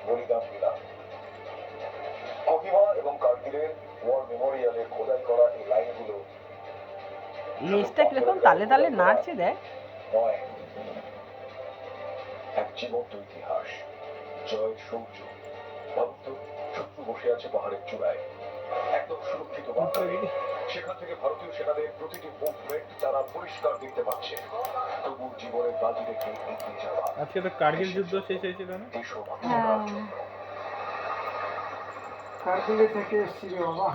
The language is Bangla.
বলিদান দিলাম। কোহিমা এবং কার্গিলের ওয়ার মেমোরিয়ালে খোদাই করা এই লাইনগুলো লেজটা কিরকম তালে তালে নাড়ছে দেখ। নয়, এক জীবন্ত ইতিহাস। জয় সূর্য ভক্ত শত্রু বসে আছে পাহাড়ের চূড়ায়, একদম সুরক্ষিত বার্তায়। সেখান থেকে ভারতীয় সেনাদের প্রতিটি মুভমেন্ট তারা পরিষ্কার দেখতে পাচ্ছে। তবু জীবনের বাজি রেখে এগিয়ে যাওয়া। আজকে তো কার্গিল যুদ্ধ শেষ হয়েছিল না? কার্গিলে থেকে এসছি রে বাবা।